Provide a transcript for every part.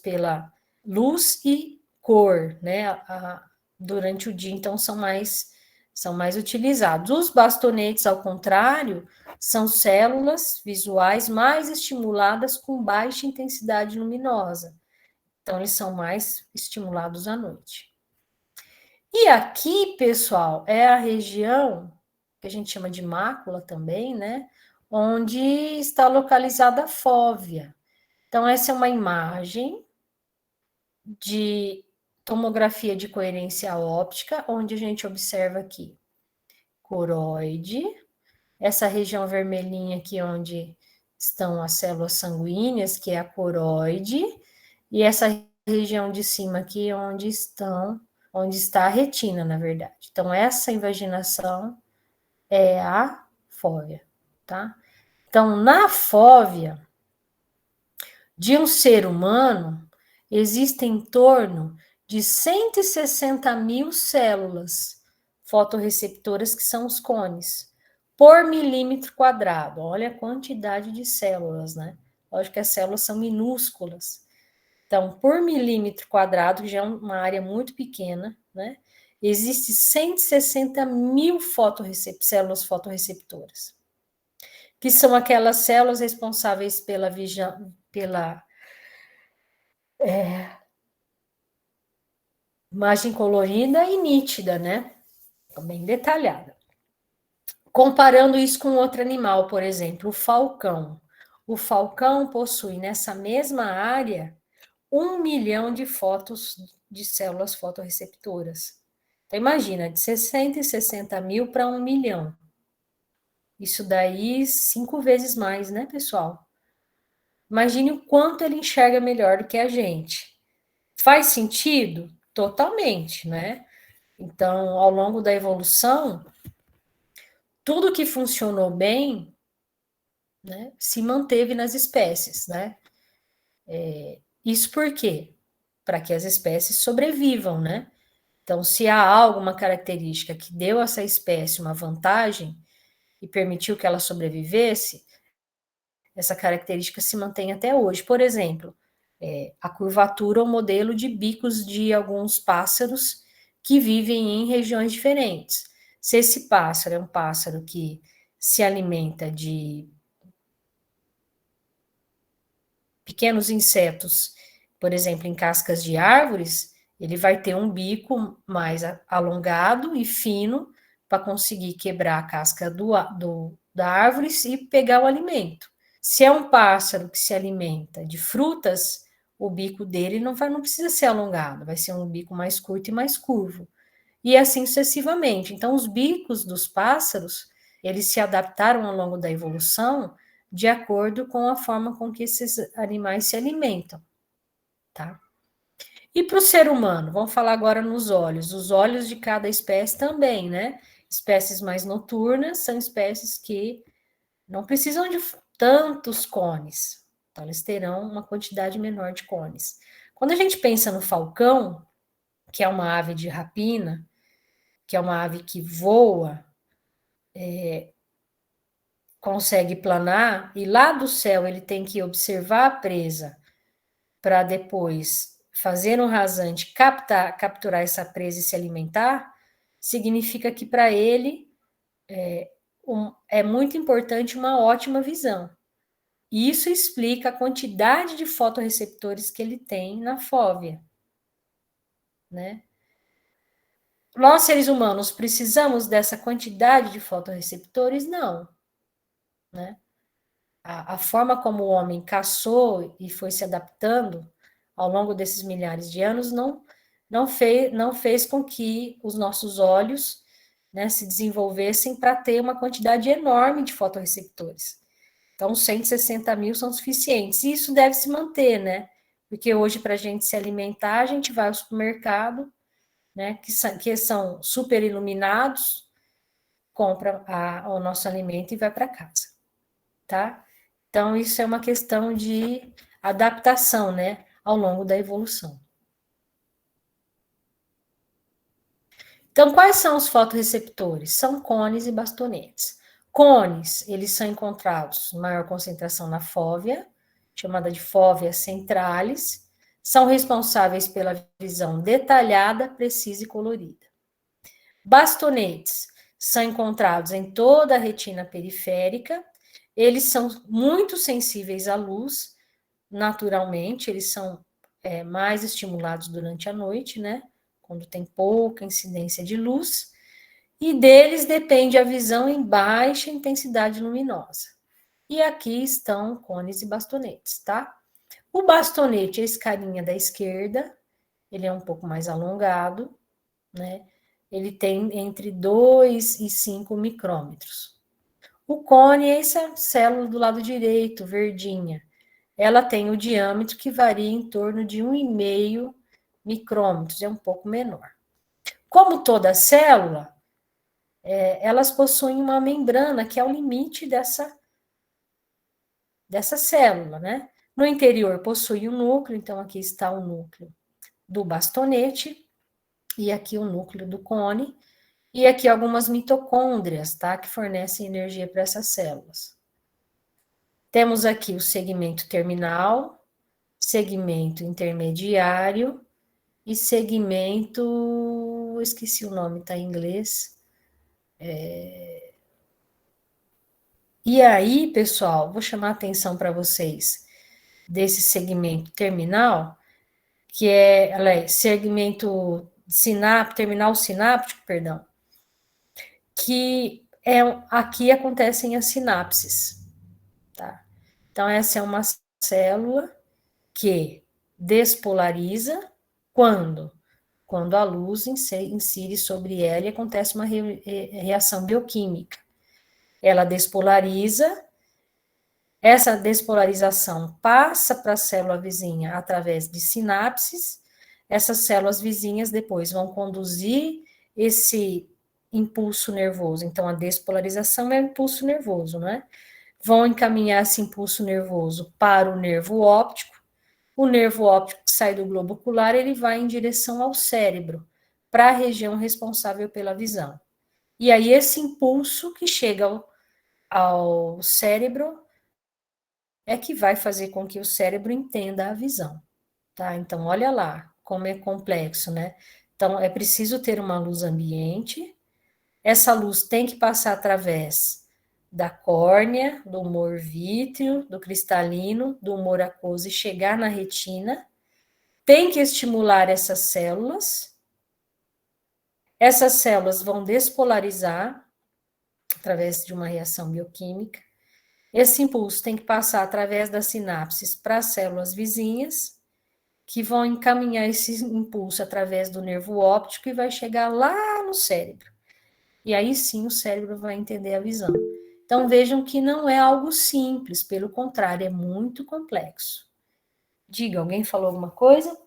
pela luz e cor, né? Durante o dia, então, são mais utilizados. Os bastonetes, ao contrário, são células visuais mais estimuladas com baixa intensidade luminosa. Então, eles são mais estimulados à noite. E aqui, pessoal, é a região que a gente chama de mácula também, né? Onde está localizada a fóvea. Então, essa é uma imagem de tomografia de coerência óptica, onde a gente observa aqui coroide, essa região vermelhinha aqui onde estão as células sanguíneas, que é a coroide, e essa região de cima aqui onde está a retina, na verdade. Então, essa invaginação é a fóvea, tá? Então, na fóvea de um ser humano, existem em torno de 160 mil células fotorreceptoras, que são os cones, por milímetro quadrado. Olha a quantidade de células, né? Lógico que as células são minúsculas. Então, por milímetro quadrado, que já é uma área muito pequena, né? Existe 160 mil células fotorreceptoras, que são aquelas células responsáveis pela imagem colorida e nítida, né? Bem detalhada. Comparando isso com outro animal, por exemplo, o falcão. O falcão possui nessa mesma área 1 milhão de células fotorreceptoras. Então, imagina, de 660 mil para 1 milhão. Isso daí 5 vezes mais, né, pessoal? Imagine o quanto ele enxerga melhor do que a gente. Faz sentido? Totalmente, né? Então, ao longo da evolução, tudo que funcionou bem, né, se manteve nas espécies, né? Isso por quê? Para que as espécies sobrevivam, né? Então, se há alguma característica que deu a essa espécie uma vantagem e permitiu que ela sobrevivesse, essa característica se mantém até hoje. Por exemplo, a curvatura ou modelo de bicos de alguns pássaros que vivem em regiões diferentes. Se esse pássaro é um pássaro que se alimenta de pequenos insetos, por exemplo, em cascas de árvores, ele vai ter um bico mais alongado e fino para conseguir quebrar a casca da árvore e pegar o alimento. Se é um pássaro que se alimenta de frutas, o bico dele não precisa ser alongado, vai ser um bico mais curto e mais curvo. E assim sucessivamente. Então, os bicos dos pássaros, eles se adaptaram ao longo da evolução de acordo com a forma com que esses animais se alimentam, tá? E para o ser humano, vamos falar agora nos olhos. Os olhos de cada espécie também, né? Espécies mais noturnas são espécies que não precisam de tantos cones, então eles terão uma quantidade menor de cones. Quando a gente pensa no falcão, que é uma ave de rapina, que é uma ave que voa, consegue planar, e lá do céu ele tem que observar a presa para depois fazer um rasante, capturar essa presa e se alimentar, significa que para ele é muito importante uma ótima visão. E isso explica a quantidade de fotorreceptores que ele tem na fóvea, né? Nós, seres humanos, precisamos dessa quantidade de fotorreceptores? Não, né? A forma como o homem caçou e foi se adaptando ao longo desses milhares de anos não fez com que os nossos olhos, né, se desenvolvessem para ter uma quantidade enorme de fotorreceptores. Então, 160 mil são suficientes. E isso deve se manter, né? Porque hoje, para a gente se alimentar, a gente vai ao supermercado, né, que são super iluminados, compra o nosso alimento e vai para casa, tá? Então, isso é uma questão de adaptação, né, ao longo da evolução. Então, quais são os fotorreceptores? São cones e bastonetes. Cones, eles são encontrados em maior concentração na fóvea, chamada de fóvea centralis, São responsáveis pela visão detalhada, precisa e colorida. Bastonetes são encontrados em toda a retina periférica. Eles são muito sensíveis à luz, naturalmente, eles são mais estimulados durante a noite, né? Quando tem pouca incidência de luz. E deles depende a visão em baixa intensidade luminosa. E aqui estão cones e bastonetes, tá? O bastonete é esse carinha da esquerda, ele é um pouco mais alongado, né? Ele tem entre 2 e 5 micrômetros. O cone é essa célula do lado direito, verdinha. Ela tem o diâmetro que varia em torno de 1,5 micrômetros, é um pouco menor. Como toda célula, elas possuem uma membrana que é o limite dessa célula, né? No interior possui o núcleo, então aqui está o núcleo do bastonete, e aqui o núcleo do cone, e aqui algumas mitocôndrias, tá? Que fornecem energia para essas células. Temos aqui o segmento terminal, segmento intermediário e segmento, esqueci o nome, tá em inglês. E aí, pessoal, vou chamar a atenção para vocês desse segmento terminal, que é segmento terminal sináptico, perdão, que aqui acontecem as sinapses, tá? Então, essa é uma célula que despolariza quando? Quando a luz incide sobre ela e acontece uma reação bioquímica. Ela despolariza, essa despolarização passa para a célula vizinha através de sinapses, essas células vizinhas depois vão conduzir esse impulso nervoso. Então, a despolarização é o impulso nervoso, né? Vão encaminhar esse impulso nervoso para o nervo óptico. O nervo óptico que sai do globo ocular, ele vai em direção ao cérebro, para a região responsável pela visão. E aí, esse impulso que chega ao cérebro é que vai fazer com que o cérebro entenda a visão, tá? Então, olha lá como é complexo, né? Então, é preciso ter uma luz ambiente, essa luz tem que passar através da córnea, do humor vítreo, do cristalino, do humor aquoso e chegar na retina, tem que estimular essas células vão despolarizar através de uma reação bioquímica, esse impulso tem que passar através das sinapses para as células vizinhas, que vão encaminhar esse impulso através do nervo óptico e vai chegar lá no cérebro. E aí sim o cérebro vai entender a visão. Então vejam que não é algo simples, pelo contrário, é muito complexo. Diga, alguém falou alguma coisa?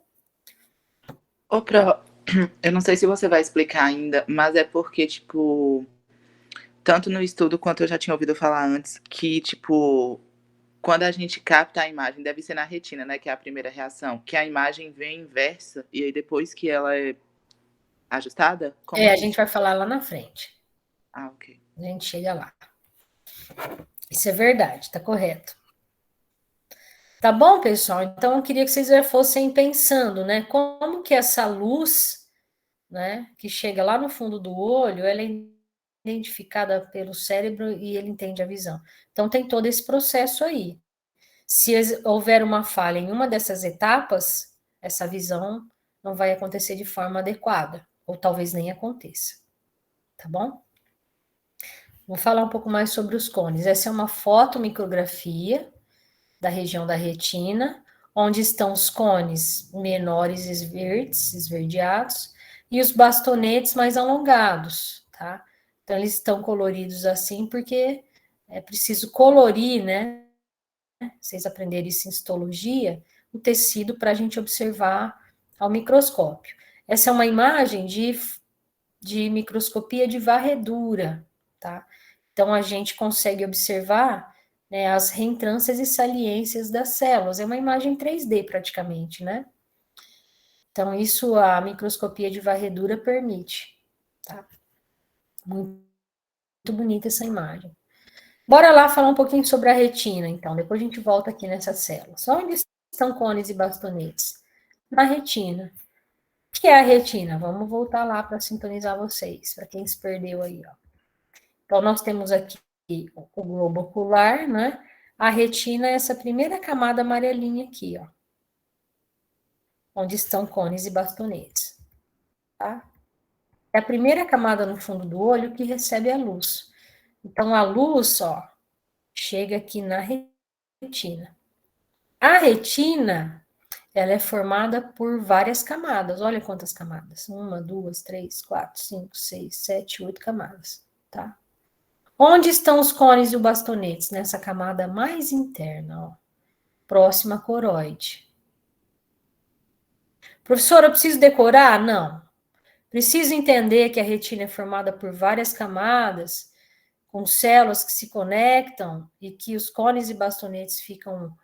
Eu não sei se você vai explicar ainda, mas é porque, tipo, tanto no estudo quanto eu já tinha ouvido falar antes, que, tipo, quando a gente capta a imagem, deve ser na retina, né, que é a primeira reação, que a imagem vem inversa, e aí depois que ela é ajustada? Como A que... gente vai falar lá na frente. Ah, ok. A gente chega lá. Isso é verdade, tá correto. Tá bom, pessoal? Então eu queria que vocês já fossem pensando, né? Como que essa luz, né, que chega lá no fundo do olho, ela é identificada pelo cérebro e ele entende a visão. Então tem todo esse processo aí. Se houver uma falha em uma dessas etapas, essa visão não vai acontecer de forma adequada, ou talvez nem aconteça. Tá bom? Vou falar um pouco mais sobre os cones. Essa é uma fotomicrografia da região da retina, onde estão os cones menores esverdeados, e os bastonetes mais alongados, tá? Então, eles estão coloridos assim porque é preciso colorir, né? Vocês aprenderem isso em histologia, o tecido para a gente observar ao microscópio. Essa é uma imagem de microscopia de varredura, tá? Então, a gente consegue observar, né, as reentrâncias e saliências das células. É uma imagem 3D praticamente, né? Então, isso a microscopia de varredura permite, tá? Muito bonita essa imagem. Bora lá falar um pouquinho sobre a retina, então. Depois a gente volta aqui nessas células. Onde estão cones e bastonetes? na retina. O que é a retina? Vamos voltar lá para sintonizar vocês, para quem se perdeu aí, ó. Então, nós temos aqui o globo ocular, né? A retina é essa primeira camada amarelinha aqui, ó. Onde estão cones e bastonetes, tá? É a primeira camada no fundo do olho que recebe a luz. Então, a luz, ó, chega aqui na retina. A retina, ela é formada por várias camadas. Olha quantas camadas. 1, 2, 3, 4, 5, 6, 7, 8 camadas, tá? Onde estão os cones e os bastonetes? Nessa camada mais interna, ó, próxima à coroide. Professora, eu preciso decorar? Não. Preciso entender que a retina é formada por várias camadas, com células que se conectam e que os cones e bastonetes ficam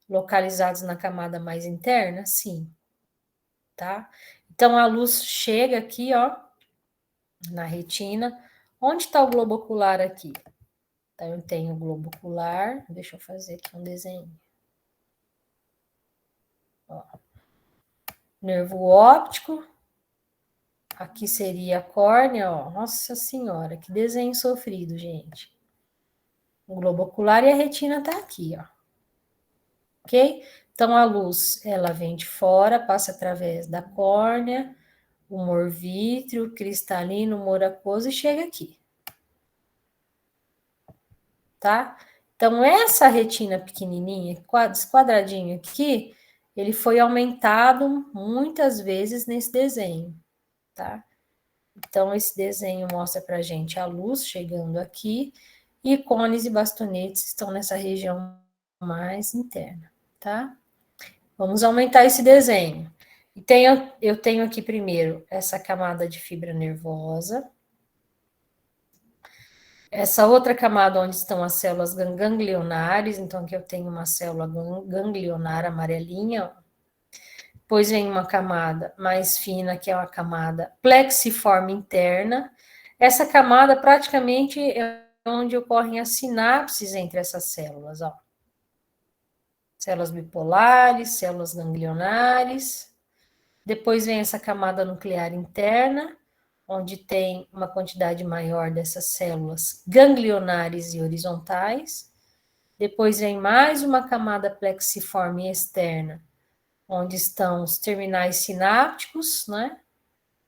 localizados na camada mais interna? Sim. Tá? Então, a luz chega aqui, ó, na retina. Onde está o globo ocular aqui? Então, eu tenho o globo ocular. Deixa eu fazer aqui um desenho. Ó. Nervo óptico. Aqui seria a córnea, ó. Nossa senhora, que desenho sofrido, gente. O globo ocular e a retina tá aqui, ó. Ok? Então, a luz, ela vem de fora, passa através da córnea, humor vítreo, cristalino, humor aquoso e chega aqui. Tá? Então, essa retina pequenininha, esse quadradinho aqui, ele foi aumentado muitas vezes nesse desenho, tá? Então, esse desenho mostra pra gente a luz chegando aqui e cones e bastonetes estão nessa região mais interna, tá? Vamos aumentar esse desenho. E eu tenho aqui primeiro essa camada de fibra nervosa, essa outra camada onde estão as células ganglionares, então aqui eu tenho uma célula ganglionar amarelinha, depois vem uma camada mais fina, que é uma camada plexiforme interna. Essa camada praticamente é onde ocorrem as sinapses entre essas células, ó. Células bipolares, células ganglionares. Depois vem essa camada nuclear interna, onde tem uma quantidade maior dessas células ganglionares e horizontais. Depois vem mais uma camada plexiforme externa, onde estão os terminais sinápticos, né?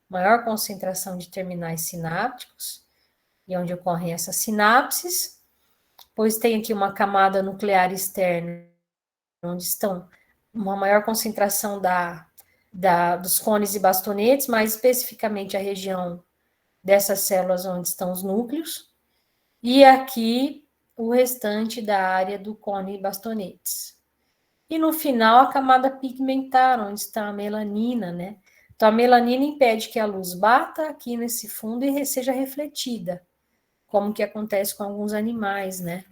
Maior concentração de terminais sinápticos, e onde ocorrem essas sinapses. Depois tem aqui uma camada nuclear externa, onde estão uma maior concentração dos cones e bastonetes, mais especificamente a região dessas células onde estão os núcleos, e aqui o restante da área do cone e bastonetes. E no final, a camada pigmentar, onde está a melanina, né? Então, a melanina impede que a luz bata aqui nesse fundo e seja refletida, como que acontece com alguns animais, né?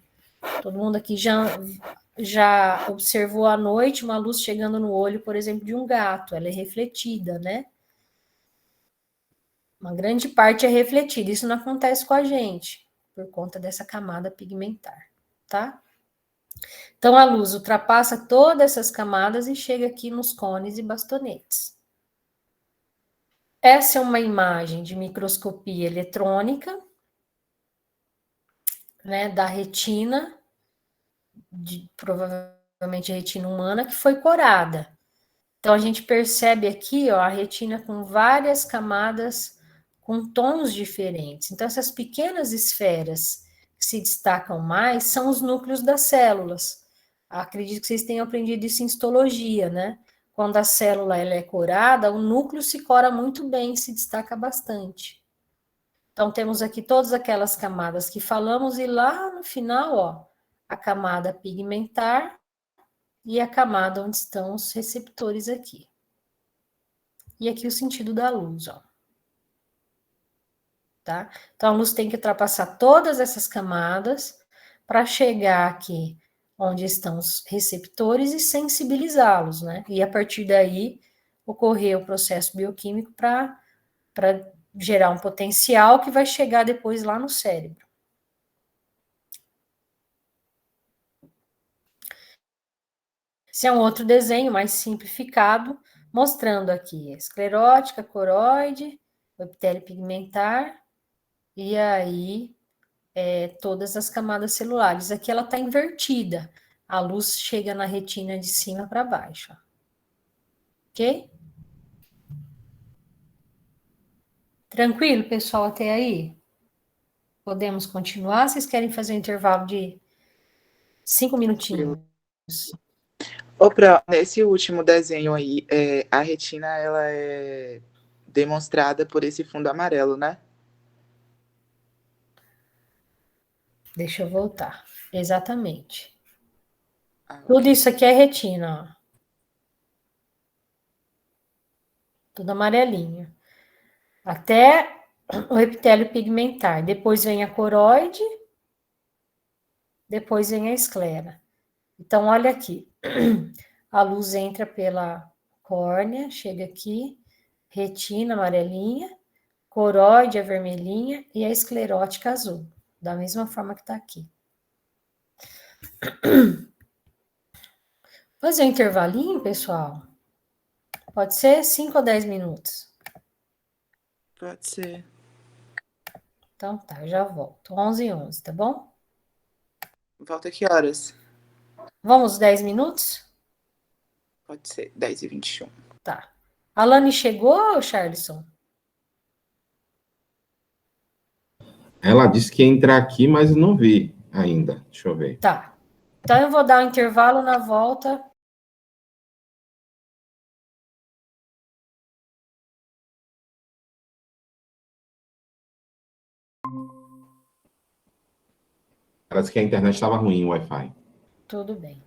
Todo mundo aqui já observou à noite uma luz chegando no olho, por exemplo, de um gato, ela é refletida, né? Uma grande parte é refletida, isso não acontece com a gente, por conta dessa camada pigmentar, tá? Então, a luz ultrapassa todas essas camadas e chega aqui nos cones e bastonetes. Essa é uma imagem de microscopia eletrônica, né, da retina, provavelmente a retina humana, que foi corada. Então, a gente percebe aqui, ó, a retina com várias camadas com tons diferentes. Então, essas pequenas esferas que se destacam mais são os núcleos das células. Acredito que vocês tenham aprendido isso em histologia, né? Quando a célula ela é corada, o núcleo se cora muito bem, se destaca bastante. Então, temos aqui todas aquelas camadas que falamos, e lá no final, ó, a camada pigmentar e a camada onde estão os receptores aqui. E aqui o sentido da luz, ó. Tá? Então, a luz tem que ultrapassar todas essas camadas para chegar aqui onde estão os receptores e sensibilizá-los, né? E a partir daí ocorrer o processo bioquímico para gerar um potencial que vai chegar depois lá no cérebro. Esse é um outro desenho mais simplificado mostrando aqui esclerótica, coroide, o epitélio pigmentar, e aí todas as camadas celulares. Aqui ela está invertida, a luz chega na retina de cima para baixo, ó. Ok? Tranquilo, pessoal, até aí? Podemos continuar? Vocês querem fazer um intervalo de 5 minutinhos? Nesse último desenho aí, a retina ela é demonstrada por esse fundo amarelo, né? Deixa eu voltar. Exatamente. Ah, Tudo ok. isso aqui é retina, ó. Tudo amarelinho. Até o epitélio pigmentar. Depois vem a coroide, depois vem a esclera. Então, olha aqui. A luz entra pela córnea, chega aqui, retina amarelinha, coroide a vermelhinha e a esclerótica azul, da mesma forma que está aqui. Fazer um intervalinho, pessoal? Pode ser 5 ou 10 minutos. Pode ser. Então tá, eu já volto. 11h11, tá bom? Volta que horas? Vamos 10 minutos? Pode ser, 10h21. Tá. Alane chegou, Charlison? Ela disse que ia entrar aqui, mas não vi ainda. Deixa eu ver. Tá. Então eu vou dar um intervalo na volta. Parece que a internet estava ruim, o Wi-Fi. Tudo bem.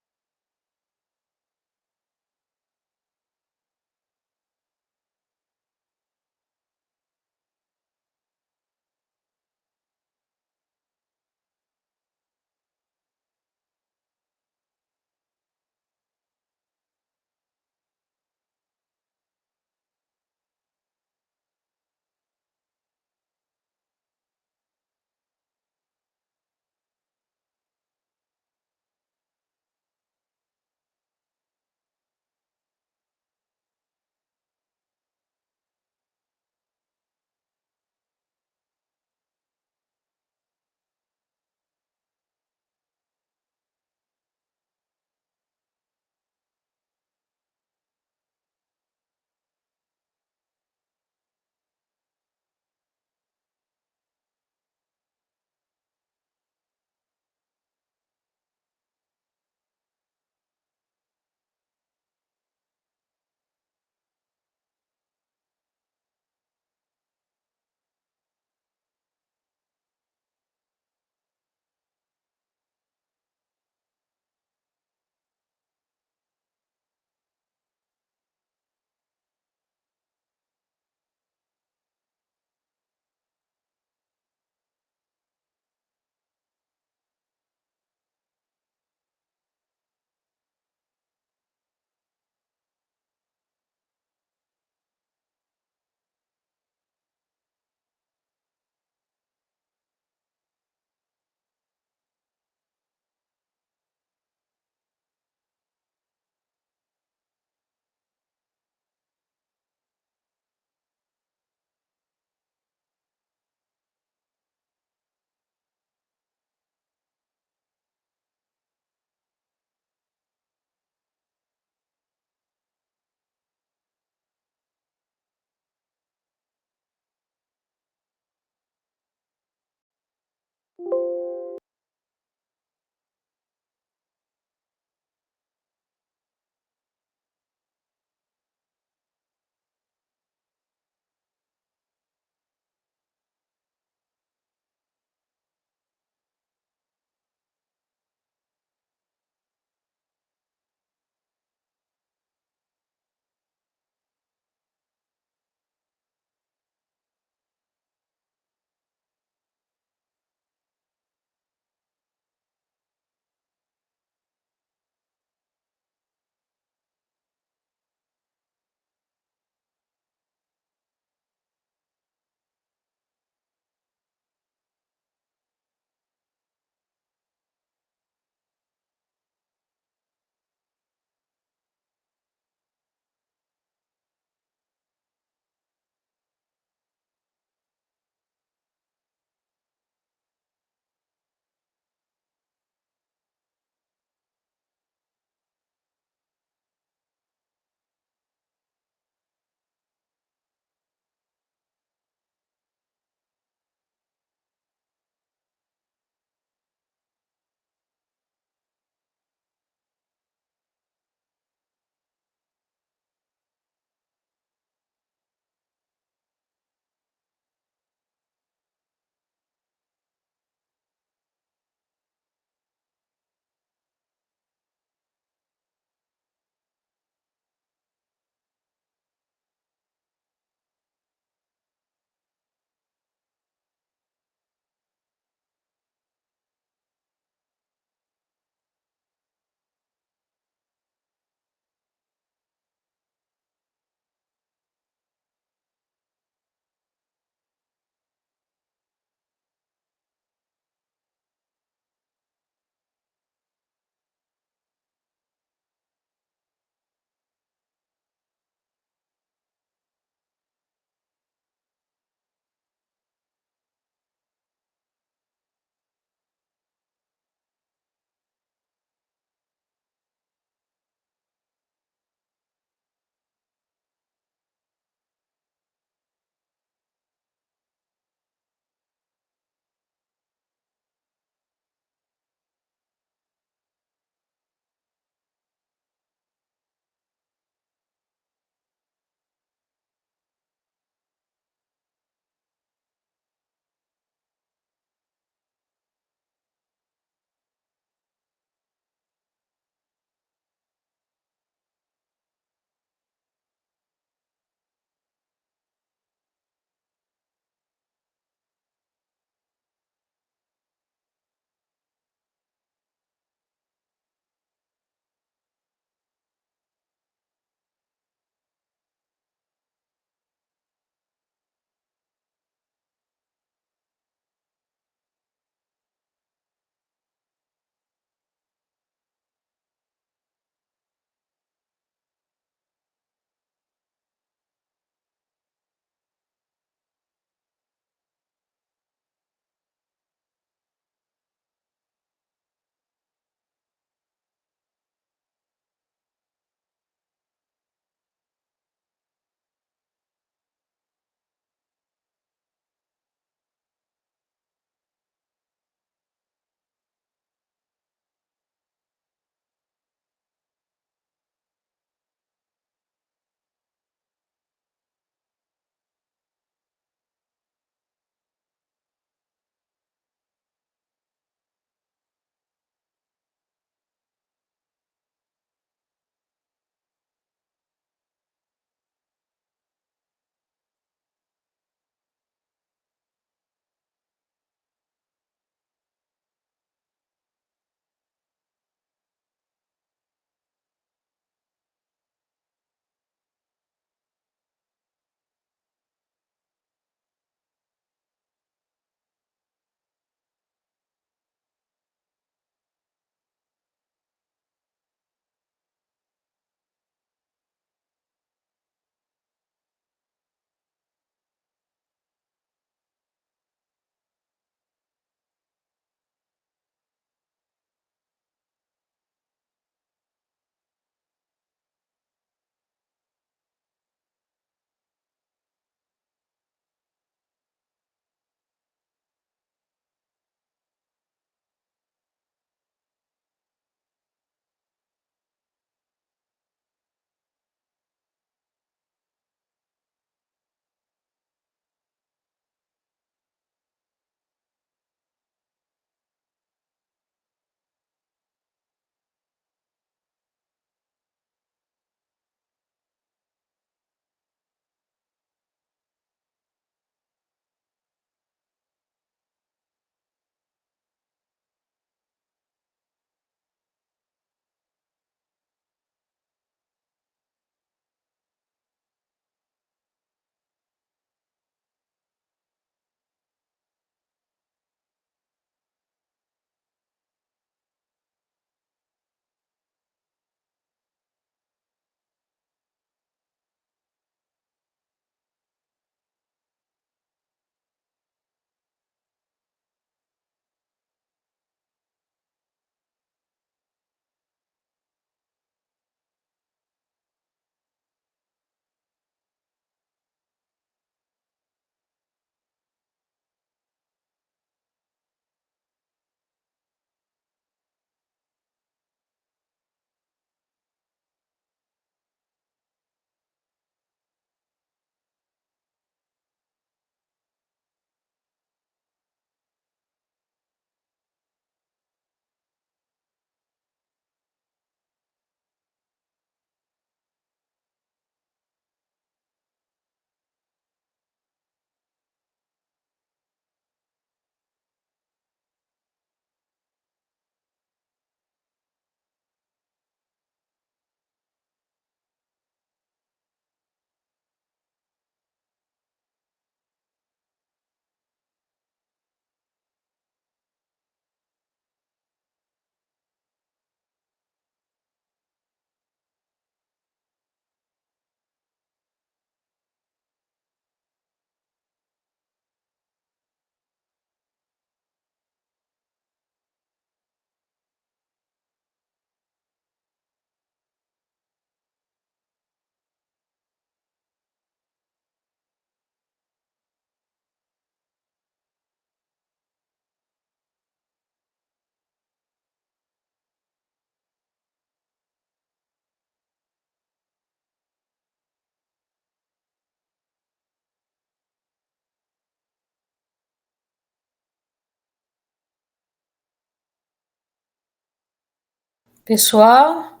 Pessoal?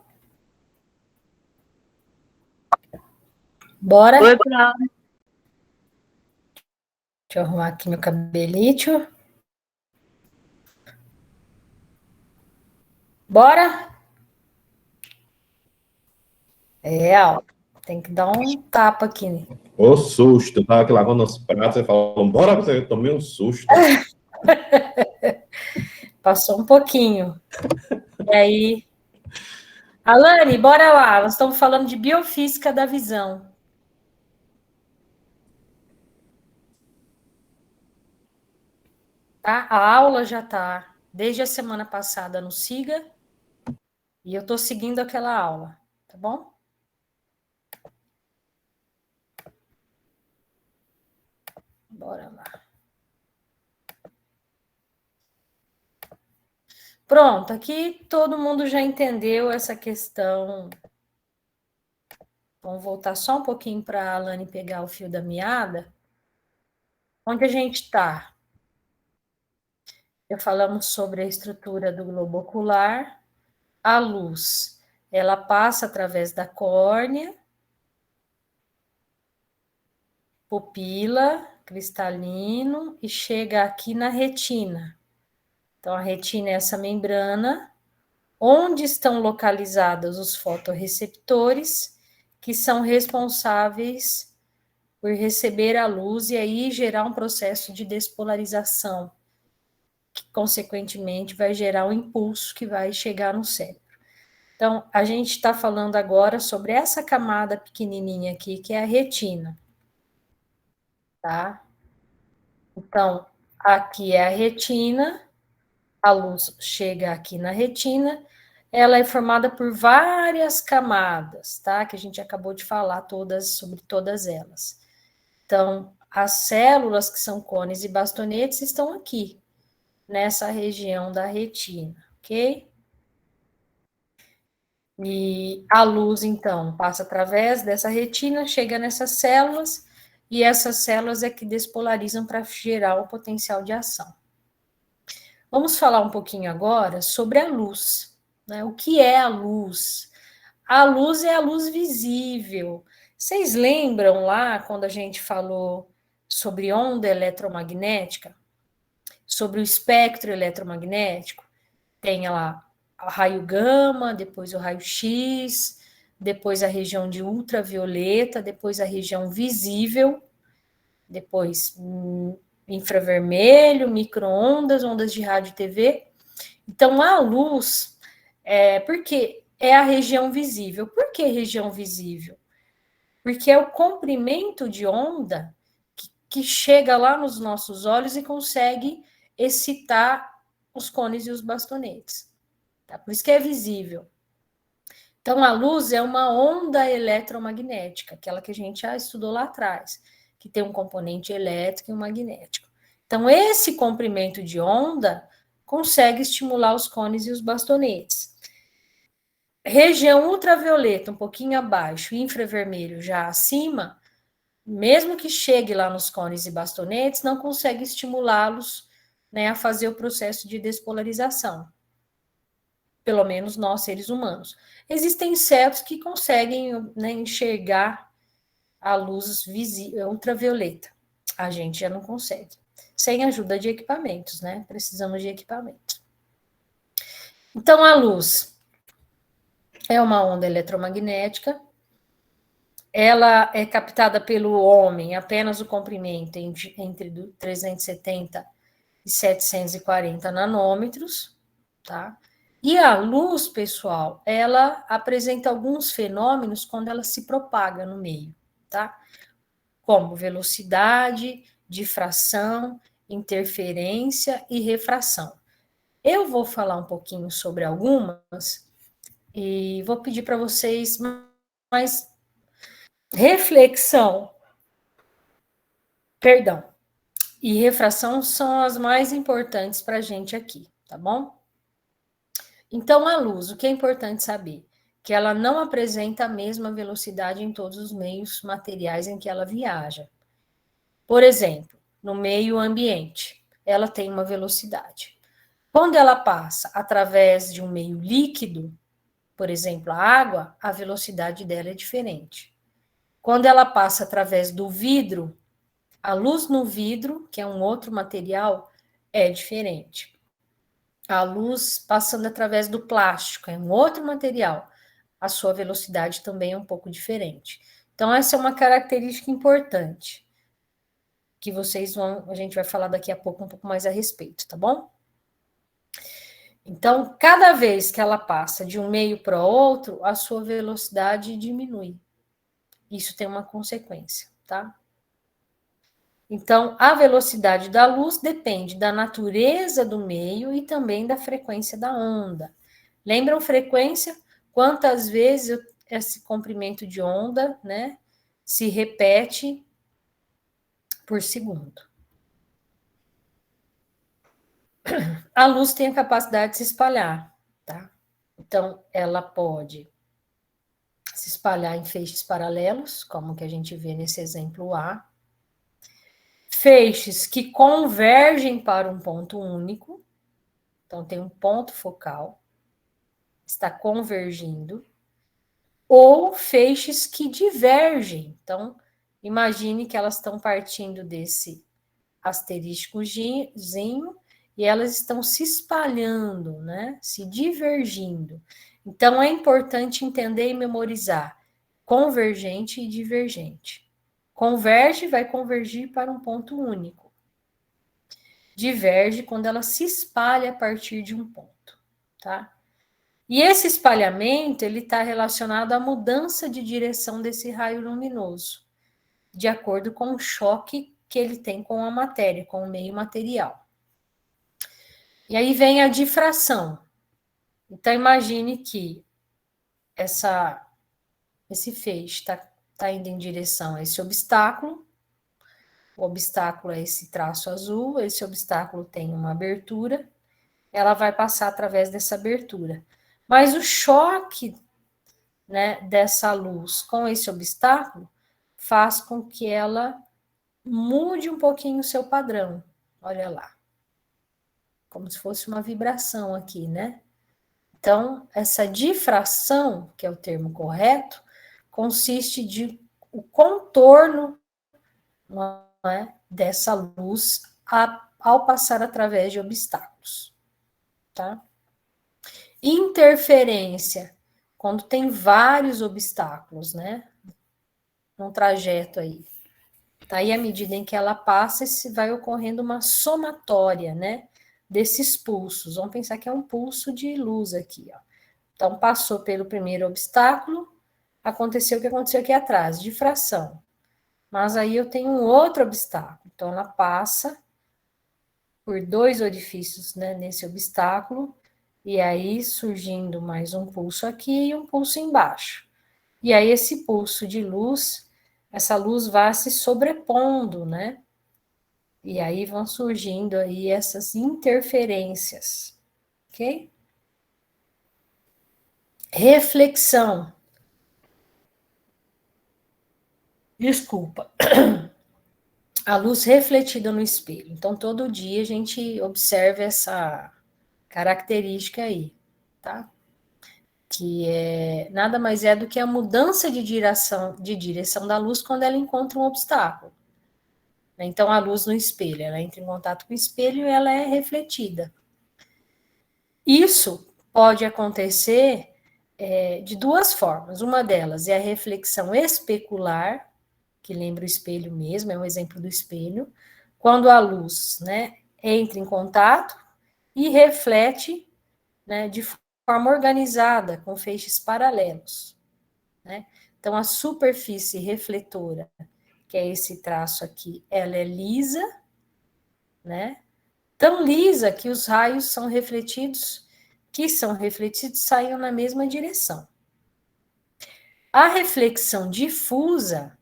Bora? Oi, Pra. Deixa eu arrumar aqui meu cabelito. Bora? Ó, tem que dar um tapa aqui. Ô susto, tava aqui lavando os pratos, você falou, bora, eu tomei um susto. Passou um pouquinho. E aí... Alane, bora lá. Nós estamos falando de biofísica da visão. Tá? A aula já está desde a semana passada no Siga. E eu estou seguindo aquela aula, tá bom? Bora lá. Pronto, aqui todo mundo já entendeu essa questão. Vamos voltar só um pouquinho para a Alane pegar o fio da meada. Onde a gente está? Já falamos sobre a estrutura do globo ocular. A luz, ela passa através da córnea, pupila, cristalino e chega aqui na retina. Então, a retina é essa membrana onde estão localizados os fotorreceptores, que são responsáveis por receber a luz e aí gerar um processo de despolarização, que consequentemente vai gerar um impulso que vai chegar no cérebro. Então, a gente está falando agora sobre essa camada pequenininha aqui, que é a retina. Tá? Então, aqui é a retina, a luz chega aqui na retina, ela é formada por várias camadas, tá? Que a gente acabou de falar sobre todas elas. Então, as células que são cones e bastonetes estão aqui, nessa região da retina, ok? E a luz, então, passa através dessa retina, chega nessas células, e essas células é que despolarizam para gerar o potencial de ação. Vamos falar um pouquinho agora sobre a luz, né? O que é a luz? A luz é a luz visível. Vocês lembram lá quando a gente falou sobre onda eletromagnética? Sobre o espectro eletromagnético? Tem lá o raio gama, depois o raio X, depois a região de ultravioleta, depois a região visível, depois infravermelho, micro-ondas, ondas de rádio e TV. Então, a luz, porque é a região visível. Por que região visível? Porque é o comprimento de onda que chega lá nos nossos olhos e consegue excitar os cones e os bastonetes. Tá? Por isso que é visível. Então, a luz é uma onda eletromagnética, aquela que a gente já estudou lá atrás, que tem um componente elétrico e um magnético. Então, esse comprimento de onda consegue estimular os cones e os bastonetes. Região ultravioleta, um pouquinho abaixo, infravermelho já acima, mesmo que chegue lá nos cones e bastonetes, não consegue estimulá-los, né, a fazer o processo de despolarização. Pelo menos nós, seres humanos. Existem insetos que conseguem, né, enxergar a luz ultravioleta. A gente já não consegue. Sem ajuda de equipamentos, né? Precisamos de equipamentos. Então, a luz é uma onda eletromagnética. Ela é captada pelo homem apenas o comprimento entre 370 e 740 nanômetros, tá? E a luz, pessoal, ela apresenta alguns fenômenos quando ela se propaga no meio, tá? Como velocidade, difração, interferência e refração. Eu vou falar um pouquinho sobre algumas e vou pedir para vocês mais reflexão. Perdão. E refração são as mais importantes para a gente aqui, tá bom? Então, a luz, o que é importante saber? Que ela não apresenta a mesma velocidade em todos os meios materiais em que ela viaja. Por exemplo, no meio ambiente, ela tem uma velocidade. Quando ela passa através de um meio líquido, por exemplo, a água, a velocidade dela é diferente. Quando ela passa através do vidro, a luz no vidro, que é um outro material, é diferente. A luz passando através do plástico, é um outro material, a sua velocidade também é um pouco diferente. Então, essa é uma característica importante, que a gente vai falar daqui a pouco um pouco mais a respeito, tá bom? Então, cada vez que ela passa de um meio para o outro, a sua velocidade diminui. Isso tem uma consequência, tá? Então, a velocidade da luz depende da natureza do meio e também da frequência da onda. Lembram frequência? Quantas vezes esse comprimento de onda, né, se repete por segundo. A luz tem a capacidade de se espalhar, tá? Então, ela pode se espalhar em feixes paralelos, como que a gente vê nesse exemplo A. Feixes que convergem para um ponto único. Então, tem um ponto focal, está convergindo. Ou feixes que divergem. Então, imagine que elas estão partindo desse asteriscozinho e elas estão se espalhando, né? Se divergindo. Então, é importante entender e memorizar convergente e divergente. Converge, vai convergir para um ponto único. Diverge quando ela se espalha a partir de um ponto, tá? E esse espalhamento, ele está relacionado à mudança de direção desse raio luminoso, de acordo com o choque que ele tem com a matéria, com o meio material. E aí vem a difração. Então, imagine que esse feixe está indo em direção a esse obstáculo. O obstáculo é esse traço azul, esse obstáculo tem uma abertura, ela vai passar através dessa abertura. Mas o choque, né, dessa luz com esse obstáculo faz com que ela mude um pouquinho o seu padrão. Olha lá. Como se fosse uma vibração aqui, né? Então, essa difração, que é o termo correto, consiste de o contorno, não é, dessa luz ao passar através de obstáculos, tá? Interferência, quando tem vários obstáculos, né? Num trajeto aí. Tá? Aí, à medida em que ela passa, vai ocorrendo uma somatória, né? Desses pulsos. Vamos pensar que é um pulso de luz aqui, ó. Então, passou pelo primeiro obstáculo, aconteceu o que aconteceu aqui atrás, difração. Mas aí eu tenho um outro obstáculo. Então, ela passa por 2 orifícios, né, nesse obstáculo, e aí surgindo mais um pulso aqui e um pulso embaixo. E aí esse pulso de luz, essa luz vai se sobrepondo, né? E aí vão surgindo aí essas interferências, ok? Reflexão. Desculpa. A luz refletida no espelho. Então, todo dia a gente observa essa característica aí, tá? Que é nada mais é do que a mudança de direção da luz quando ela encontra um obstáculo. Então, a luz no espelho, ela entra em contato com o espelho e ela é refletida. Isso pode acontecer de 2 formas. Uma delas é a reflexão especular, que lembra o espelho mesmo, é um exemplo do espelho, quando a luz, né, entra em contato e reflete, né, de forma organizada, com feixes paralelos, né? Então, a superfície refletora, que é esse traço aqui, ela é lisa, né? Tão lisa que os raios que são refletidos, saiam na mesma direção. A reflexão difusa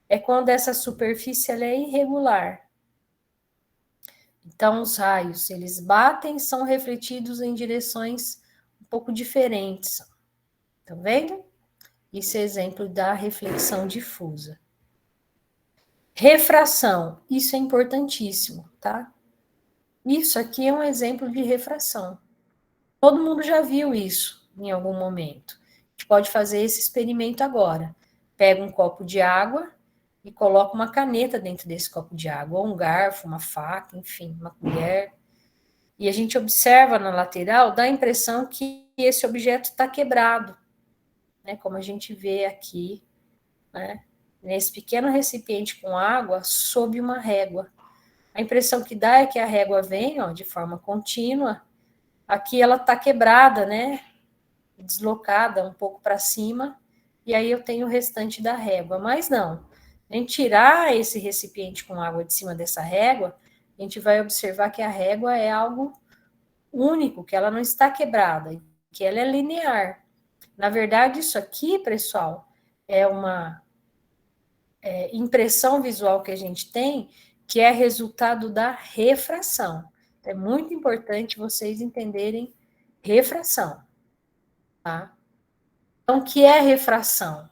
é quando essa superfície ela é irregular. Então, os raios, eles batem e são refletidos em direções um pouco diferentes. Tá vendo? Isso é exemplo da reflexão difusa. Refração, isso é importantíssimo, tá? Isso aqui é um exemplo de refração. Todo mundo já viu isso em algum momento. gente pode fazer esse experimento agora. Pega um copo de água e coloca uma caneta dentro desse copo de água, ou um garfo, uma faca, enfim, uma colher. E a gente observa na lateral, dá a impressão que esse objeto está quebrado, né? Como a gente vê aqui, né? Nesse pequeno recipiente com água, sob uma régua. A impressão que dá é que a régua vem, ó, de forma contínua. Aqui ela está quebrada, né? Deslocada um pouco para cima, e aí eu tenho o restante da régua. Mas não, a gente tirar esse recipiente com água de cima dessa régua, a gente vai observar que a régua é algo único, que ela não está quebrada, que ela é linear. Na verdade, isso aqui, pessoal, é uma impressão visual que a gente tem, que é resultado da refração. É muito importante vocês entenderem refração, tá? Então, o que é refração?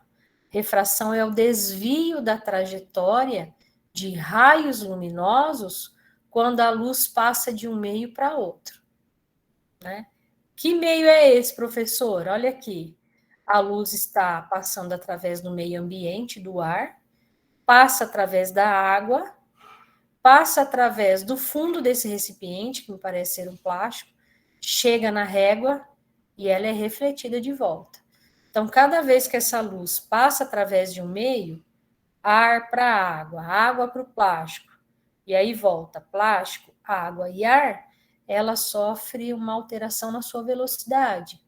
Refração é o desvio da trajetória de raios luminosos quando a luz passa de um meio para outro, né? Que meio é esse, professor? Olha aqui. A luz está passando através do meio ambiente, do ar, passa através da água, passa através do fundo desse recipiente, que me parece ser um plástico, chega na régua e ela é refletida de volta. Então, cada vez que essa luz passa através de um meio, ar para água para o plástico, e aí volta plástico, água e ar, ela sofre uma alteração na sua velocidade.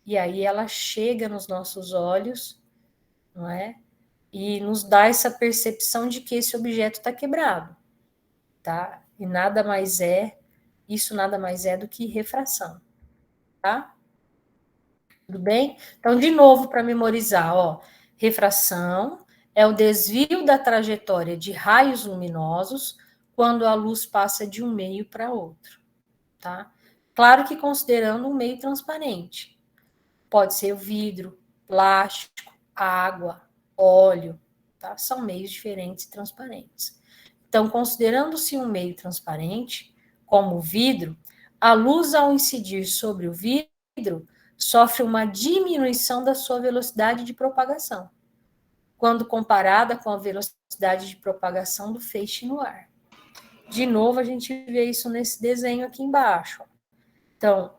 E aí ela chega nos nossos olhos, não é? E nos dá essa percepção de que esse objeto está quebrado, tá? E isso nada mais é do que refração, tá? Tudo bem? Então, de novo, para memorizar, ó, refração é o desvio da trajetória de raios luminosos quando a luz passa de um meio para outro, tá? Claro que considerando um meio transparente. Pode ser o vidro, plástico, água, óleo, tá? São meios diferentes e transparentes. Então, considerando-se um meio transparente, como o vidro, a luz ao incidir sobre o vidro sofre uma diminuição da sua velocidade de propagação, quando comparada com a velocidade de propagação do feixe no ar. De novo, a gente vê isso nesse desenho aqui embaixo. Então,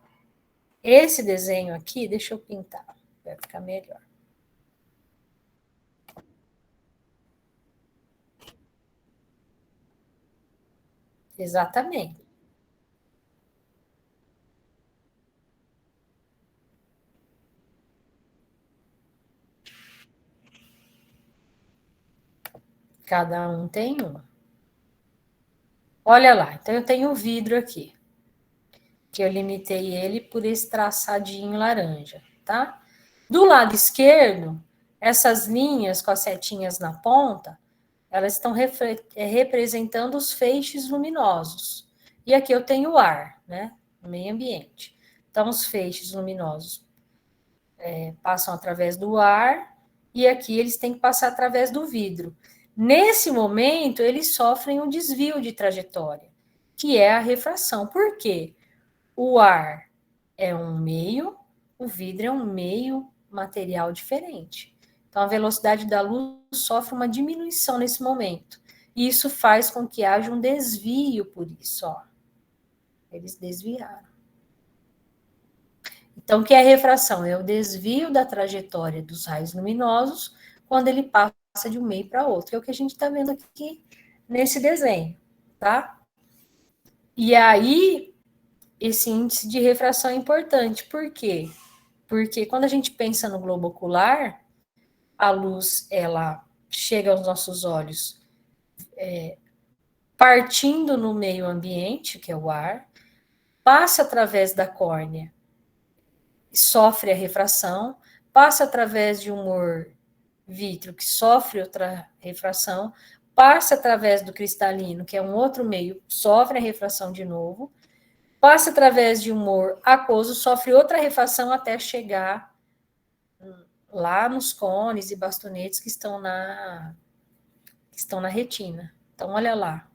esse desenho aqui, deixa eu pintar, vai ficar melhor. Exatamente. Cada um tem um. Olha lá, então eu tenho o vidro aqui, que eu limitei ele por esse traçadinho laranja, tá? Do lado esquerdo, essas linhas com as setinhas na ponta, elas estão representando os feixes luminosos. E aqui eu tenho o ar, né? O meio ambiente. Então, os feixes luminosos passam através do ar, e aqui eles têm que passar através do vidro. Nesse momento, eles sofrem um desvio de trajetória, que é a refração. Por quê? O ar é um meio, o vidro é um meio material diferente. Então, a velocidade da luz sofre uma diminuição nesse momento. E isso faz com que haja um desvio por isso, ó. Eles desviaram. Então, o que é refração? É o desvio da trajetória dos raios luminosos quando ele passa de um meio para outro. É o que a gente está vendo aqui nesse desenho, tá? E aí, esse índice de refração é importante. Por quê? Porque quando a gente pensa no globo ocular, a luz, ela chega aos nossos olhos partindo no meio ambiente, que é o ar, passa através da córnea, sofre a refração, passa através de um humor vítreo, que sofre outra refração, passa através do cristalino, que é um outro meio, sofre a refração de novo, passa através de um humor aquoso, sofre outra refração até chegar lá nos cones e bastonetes que estão na retina. Então, olha lá.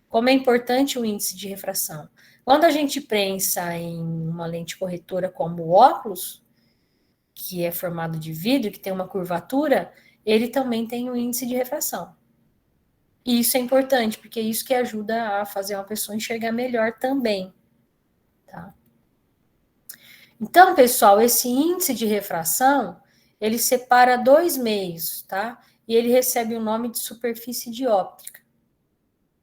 Como é importante o índice de refração. Quando a gente pensa em uma lente corretora como o óculos, que é formado de vidro, que tem uma curvatura, ele também tem um índice de refração. E isso é importante, porque é isso que ajuda a fazer uma pessoa enxergar melhor também. Tá? Então, pessoal, esse índice de refração, ele separa dois meios, tá? E ele recebe o nome de superfície dióptrica.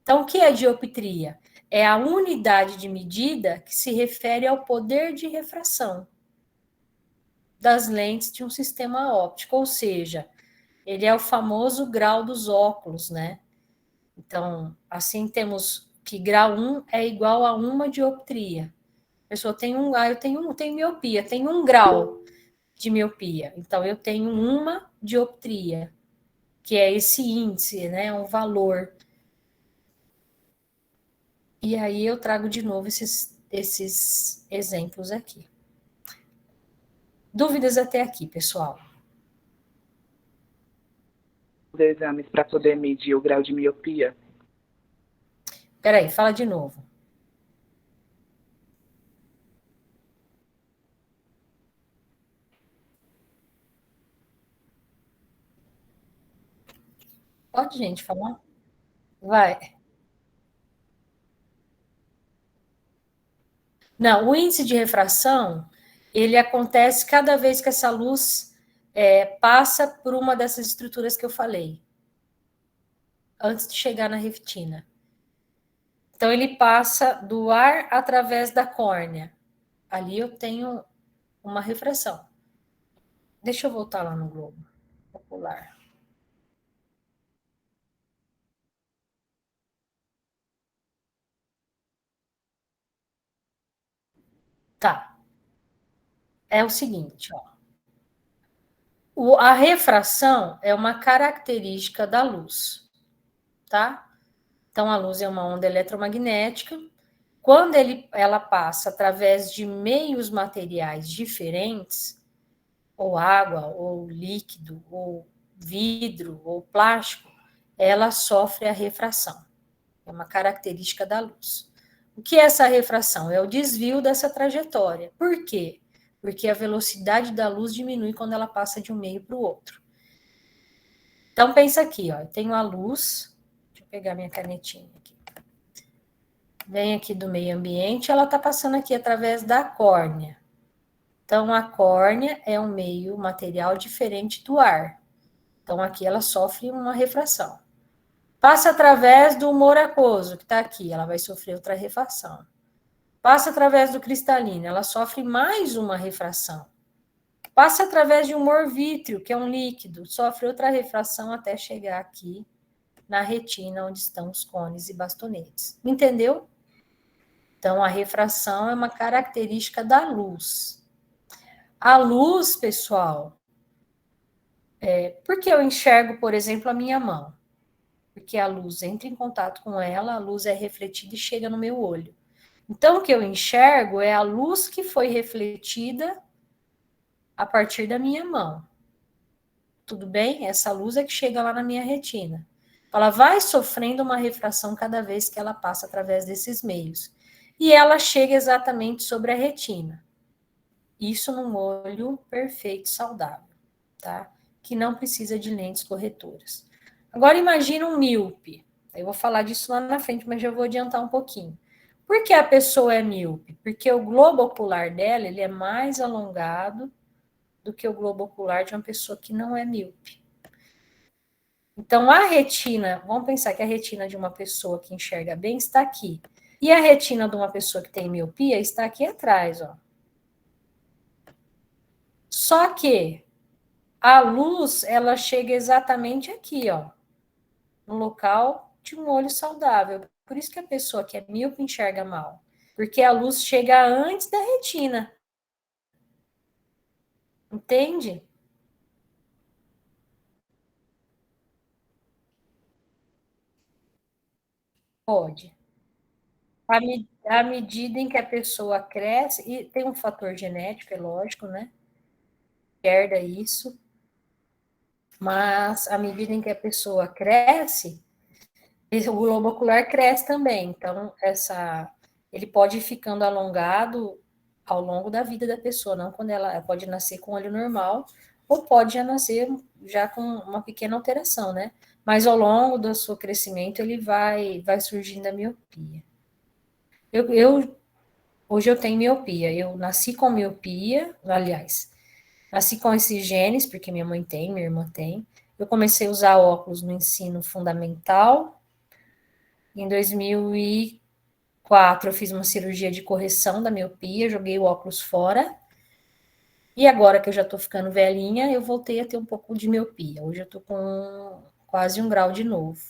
Então, o que é dioptria? É a unidade de medida que se refere ao poder de refração das lentes de um sistema óptico, ou seja, ele é o famoso grau dos óculos, né? Então, assim temos que grau 1 é igual a uma dioptria. A pessoa tem eu tenho miopia, tenho 1 grau de miopia. Então, eu tenho uma dioptria, que é esse índice, né? Um valor. E aí eu trago de novo esses exemplos aqui. Dúvidas até aqui, pessoal? Os exames para poder medir o grau de miopia. Peraí, fala de novo. Pode, gente, falar? Vai. Não, o índice de refração, ele acontece cada vez que essa luz passa por uma dessas estruturas que eu falei, antes de chegar na retina. Então, ele passa do ar através da córnea. Ali eu tenho uma refração. Deixa eu voltar lá no globo ocular. Tá. É o seguinte, ó. A refração é uma característica da luz, tá? Então, a luz é uma onda eletromagnética. Quando ela passa através de meios materiais diferentes, ou água, ou líquido, ou vidro, ou plástico, ela sofre a refração. É uma característica da luz. O que é essa refração? É o desvio dessa trajetória. Por quê? Porque a velocidade da luz diminui quando ela passa de um meio para o outro. Então, pensa aqui, ó, eu tenho a luz, deixa eu pegar minha canetinha aqui. Vem aqui do meio ambiente, ela está passando aqui através da córnea. Então, a córnea é um meio material diferente do ar. Então, aqui ela sofre uma refração. Passa através do humor aquoso, que está aqui, ela vai sofrer outra refração. Passa através do cristalino, ela sofre mais uma refração. Passa através de humor vítreo, que é um líquido, sofre outra refração até chegar aqui na retina, onde estão os cones e bastonetes. Entendeu? Então, a refração é uma característica da luz. A luz, pessoal, por que eu enxergo, por exemplo, a minha mão? Porque a luz entra em contato com ela, a luz é refletida e chega no meu olho. Então, o que eu enxergo é a luz que foi refletida a partir da minha mão. Tudo bem? Essa luz é que chega lá na minha retina. Ela vai sofrendo uma refração cada vez que ela passa através desses meios. E ela chega exatamente sobre a retina. Isso num olho perfeito, saudável, tá? Que não precisa de lentes corretoras. Agora imagina um míope. Eu vou falar disso lá na frente, mas já vou adiantar um pouquinho. Por que a pessoa é míope? Porque o globo ocular dela, ele é mais alongado do que o globo ocular de uma pessoa que não é míope. Então, a retina, vamos pensar que a retina de uma pessoa que enxerga bem está aqui. E a retina de uma pessoa que tem miopia está aqui atrás, ó. Só que a luz, ela chega exatamente aqui, ó, no local de um olho saudável. Por isso que a pessoa que é míope enxerga mal. Porque a luz chega antes da retina. Entende? Pode. À medida em que a pessoa cresce, e tem um fator genético, é lógico, né? Herda isso. Mas à medida em que a pessoa cresce, o globo ocular cresce também. Então, ele pode ir ficando alongado ao longo da vida da pessoa, não quando ela pode nascer com olho normal, ou pode já nascer já com uma pequena alteração, né? Mas ao longo do seu crescimento, ele vai surgindo a miopia. Hoje eu tenho miopia, eu nasci com miopia, aliás, nasci com esses genes, porque minha mãe tem, minha irmã tem. Eu comecei a usar óculos no ensino fundamental. Em 2004, eu fiz uma cirurgia de correção da miopia, joguei o óculos fora. E agora que eu já tô ficando velhinha, eu voltei a ter um pouco de miopia. Hoje eu tô com quase 1 grau de novo.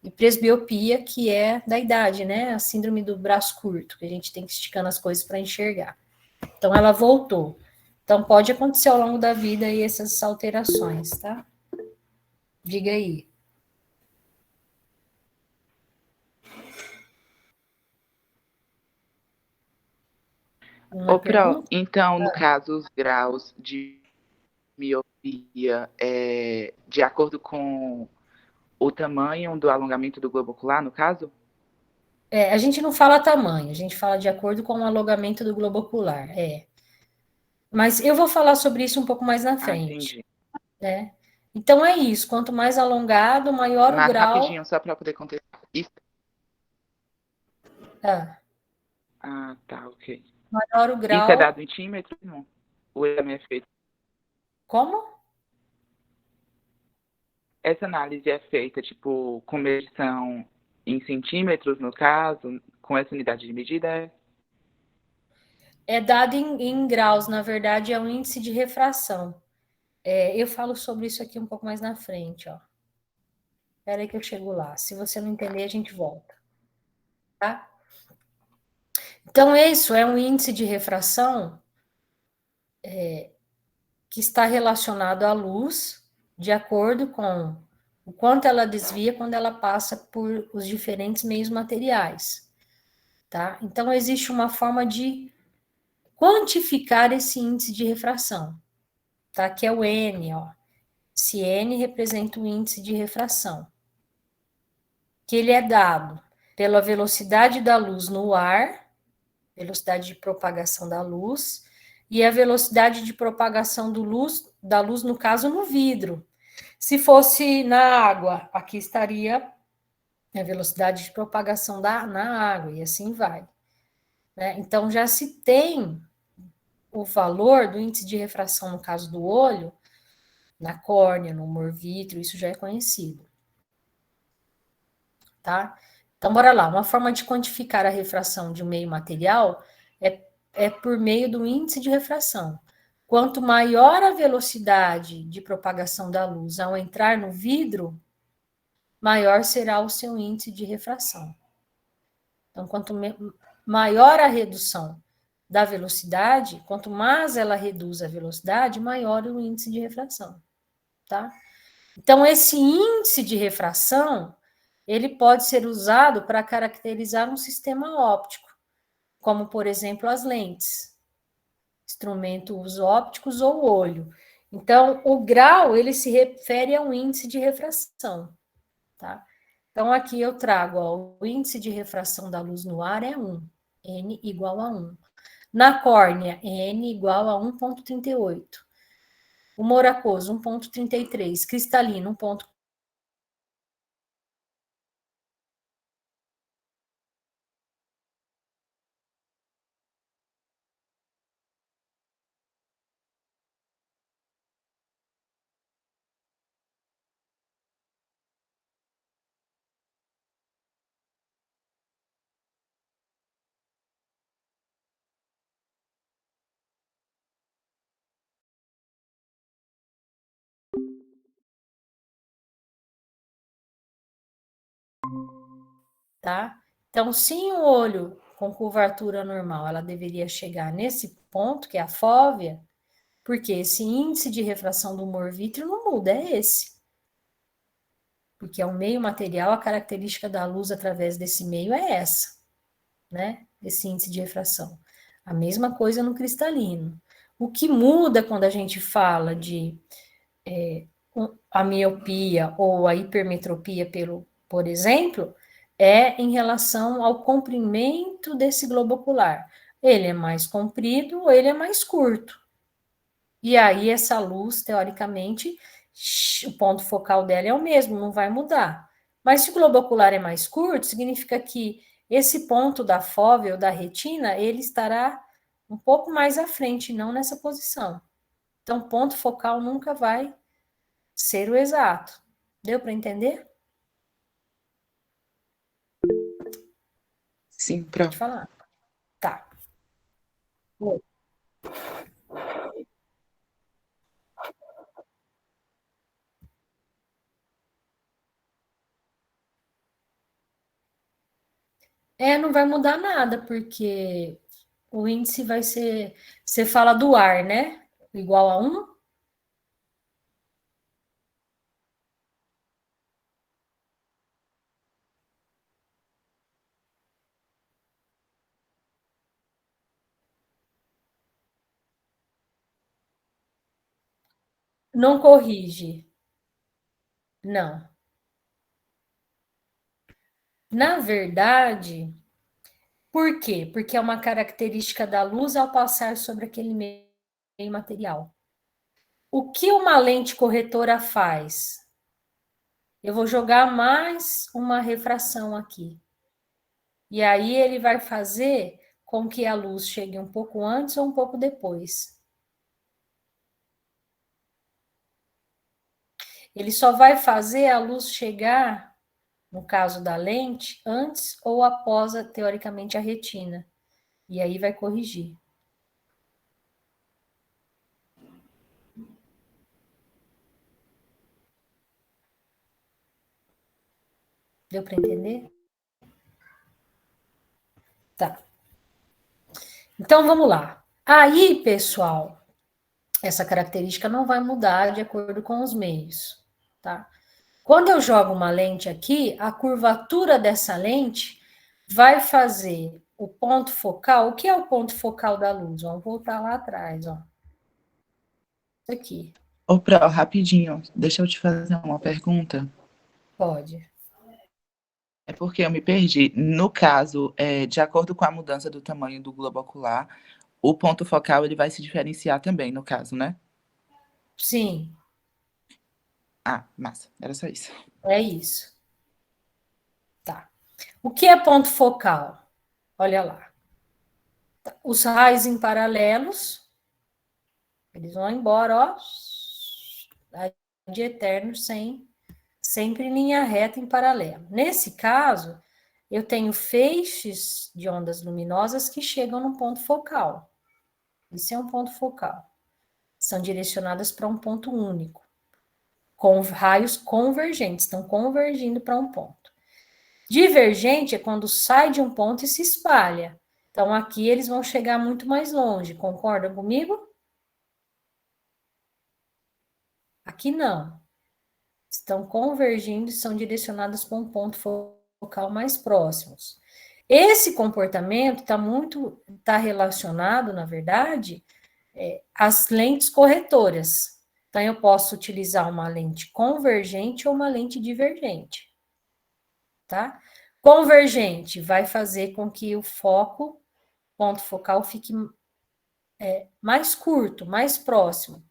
E presbiopia, que é da idade, né? A síndrome do braço curto, que a gente tem que esticando as coisas para enxergar. Então, ela voltou. Então, pode acontecer ao longo da vida aí essas alterações, tá? Diga aí. Ô, Pro, então, no caso, os graus de miopia é de acordo com o tamanho do alongamento do globo ocular, no caso? A gente não fala tamanho, a gente fala de acordo com o alongamento do globo ocular, Mas eu vou falar sobre isso um pouco mais na frente, né? Então é isso, quanto mais alongado, maior o grau... rapidinho, só para poder contestar. Isso... Ah, tá, ok. Maior o grau... Isso é dado em centímetros, não? Ou é feito? Como? Essa análise é feita, tipo, com medição em centímetros, no caso, com essa unidade de medida? É dado em graus, na verdade, é um índice de refração. Eu falo sobre isso aqui um pouco mais na frente, ó. Espera aí que eu chego lá. Se você não entender, a gente volta. Tá? Então, isso é um índice de refração que está relacionado à luz, de acordo com o quanto ela desvia quando ela passa por os diferentes meios materiais. Tá? Então, existe uma forma de quantificar esse índice de refração, tá? Que é o N, ó. Esse N representa o índice de refração, que ele é dado pela velocidade da luz no ar, velocidade de propagação da luz, e a velocidade de propagação da luz, no caso, no vidro. Se fosse na água, aqui estaria a velocidade de propagação na água, e assim vai. Né? Então, já se tem o valor do índice de refração, no caso do olho, na córnea, no humor vítreo, isso já é conhecido. Tá? Então, bora lá. Uma forma de quantificar a refração de um meio material é por meio do índice de refração. Quanto maior a velocidade de propagação da luz ao entrar no vidro, maior será o seu índice de refração. Então, quanto maior a redução da velocidade, quanto mais ela reduz a velocidade, maior o índice de refração, tá? Então, esse índice de refração, ele pode ser usado para caracterizar um sistema óptico, como, por exemplo, as lentes, instrumentos ópticos ou olho. Então, o grau, ele se refere ao índice de refração, tá? Então, aqui eu trago, ó, o índice de refração da luz no ar é 1, N igual a 1. Na córnea, N igual a 1,38. Humor aquoso, 1,33. Cristalino, 1,40. Tá? Então, se o olho com curvatura normal, ela deveria chegar nesse ponto, que é a fóvea, porque esse índice de refração do humor vítreo não muda, é esse. Porque é um meio material, a característica da luz através desse meio é essa, né? Esse índice de refração. A mesma coisa no cristalino. O que muda quando a gente fala de a miopia ou a hipermetropia, por exemplo, é em relação ao comprimento desse globo ocular. ele é mais comprido ou ele é mais curto. E aí, essa luz, teoricamente, o ponto focal dela é o mesmo, não vai mudar. Mas se o globo ocular é mais curto, significa que esse ponto da fóvea ou da retina, ele estará um pouco mais à frente, não nessa posição. Então, ponto focal nunca vai ser o exato. Deu para entender? Sim, Pode pronto. falar. Tá. Oi. Não vai mudar nada, porque o índice vai ser. Você fala do ar, né? Igual a 1? Não corrige. Não. Na verdade, por quê? Porque é uma característica da luz ao passar sobre aquele meio material. O que uma lente corretora faz? Eu vou jogar mais uma refração aqui. E aí ele vai fazer com que a luz chegue um pouco antes ou um pouco depois. Ele só vai fazer a luz chegar, no caso da lente, antes ou após, teoricamente, a retina. E aí vai corrigir. Deu para entender? Tá. Então vamos lá. Aí, pessoal, essa característica não vai mudar de acordo com os meios, tá? Quando eu jogo uma lente aqui, a curvatura dessa lente vai fazer o ponto focal. O que é o ponto focal da luz? Vamos voltar lá atrás, ó. Isso aqui. Ô, Pro, rapidinho, deixa eu te fazer uma pergunta. Pode. É porque eu me perdi. No caso, de acordo com a mudança do tamanho do globo ocular, o ponto focal ele vai se diferenciar também, no caso, né? Sim, Ah, massa. Era só isso. é isso. Tá. O que é ponto focal? Olha lá. Os raios em paralelos, eles vão embora, ó, de eterno, sempre em linha reta em paralelo. Nesse caso, eu tenho feixes de ondas luminosas que chegam no ponto focal. Isso é um ponto focal. São direcionadas para um ponto único, com raios convergentes, estão convergindo para um ponto. Divergente é quando sai de um ponto e se espalha. Então, aqui eles vão chegar muito mais longe, concordam comigo? Aqui não. Estão convergindo e são direcionadas para um ponto focal mais próximos. Esse comportamento está relacionado, na verdade, às lentes corretoras. Então, eu posso utilizar uma lente convergente ou uma lente divergente, tá? Convergente vai fazer com que o ponto focal, fique mais curto, mais próximo.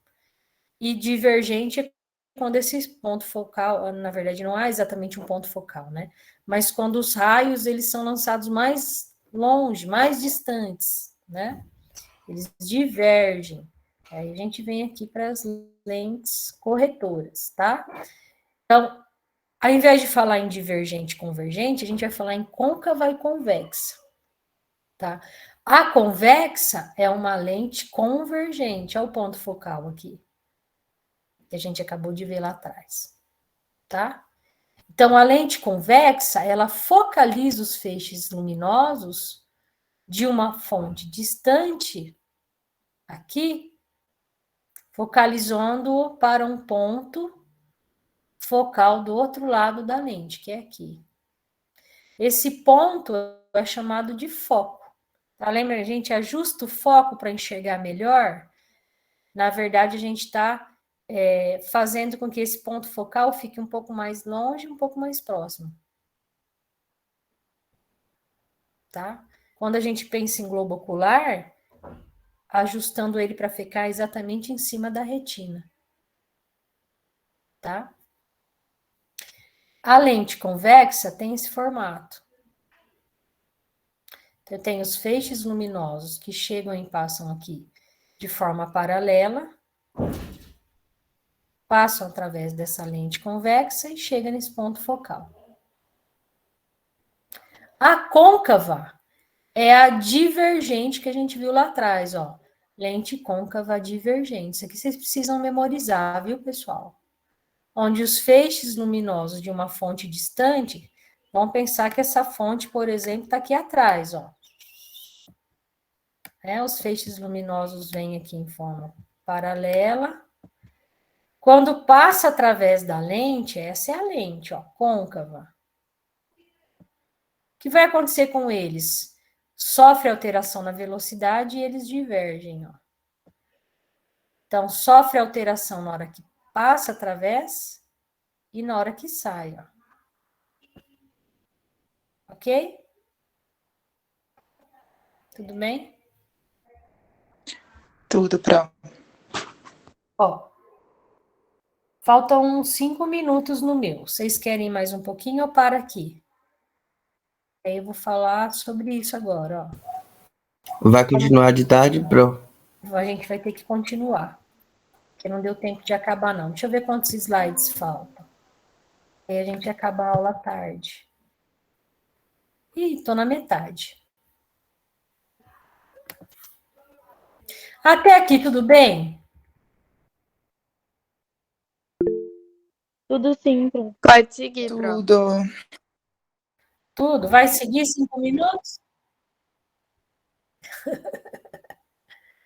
E divergente é quando esse ponto focal, na verdade, não é exatamente um ponto focal, né? Mas quando os raios, eles são lançados mais longe, mais distantes, né? Eles divergem. Aí a gente vem aqui para as lentes corretoras, tá? Então, ao invés de falar em divergente e convergente, a gente vai falar em côncava e convexa, tá? A convexa é uma lente convergente, olha o ponto focal aqui, que a gente acabou de ver lá atrás, tá? Então, a lente convexa, ela focaliza os feixes luminosos de uma fonte distante, aqui, focalizando para um ponto focal do outro lado da lente, que é aqui. Esse ponto é chamado de foco. Tá? Lembra, a gente ajusta o foco para enxergar melhor? Na verdade, a gente está fazendo com que esse ponto focal fique um pouco mais longe, um pouco mais próximo. Tá? Quando a gente pensa em globo ocular, ajustando ele para ficar exatamente em cima da retina. Tá? A lente convexa tem esse formato. Então, tem os feixes luminosos que chegam e passam aqui de forma paralela, passam através dessa lente convexa e chegam nesse ponto focal. A côncava é a divergente que a gente viu lá atrás, ó. Lente côncava divergente. Isso aqui vocês precisam memorizar, viu, pessoal? Onde os feixes luminosos de uma fonte distante vão pensar que essa fonte, por exemplo, está aqui atrás, ó. Os feixes luminosos vêm aqui em forma paralela. Quando passa através da lente, essa é a lente, ó, côncava. O que vai acontecer com eles? Sofre alteração na velocidade e eles divergem, ó. Então, sofre alteração na hora que passa através e na hora que sai, ó. Ok? Tudo bem? Tudo pronto. Ó, faltam uns 5 minutos no meu. Vocês querem mais um pouquinho ou para aqui? Aí eu vou falar sobre isso agora, ó. Vai continuar de tarde, Pro? A gente vai ter que continuar, porque não deu tempo de acabar, não. Deixa eu ver quantos slides faltam. Aí a gente acaba a aula à tarde. Ih, tô na metade. Até aqui, tudo bem? Tudo sim, Pro. Pode seguir, Pro. Tudo. Tudo? Vai seguir 5 minutos?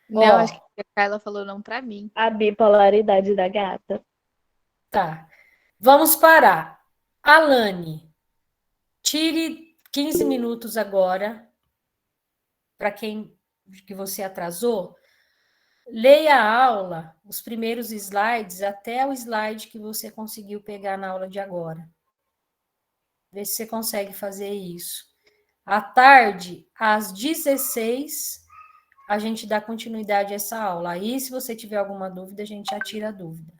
Não, Ó, acho que a Carla falou não pra mim. A bipolaridade da gata. tá. Vamos parar. Alane, tire 15 minutos agora, para quem que você atrasou. Leia a aula, os primeiros slides, até o slide que você conseguiu pegar na aula de agora. Vê se você consegue fazer isso. À tarde, às 16, a gente dá continuidade a essa aula. Aí, se você tiver alguma dúvida, a gente já tira a dúvida.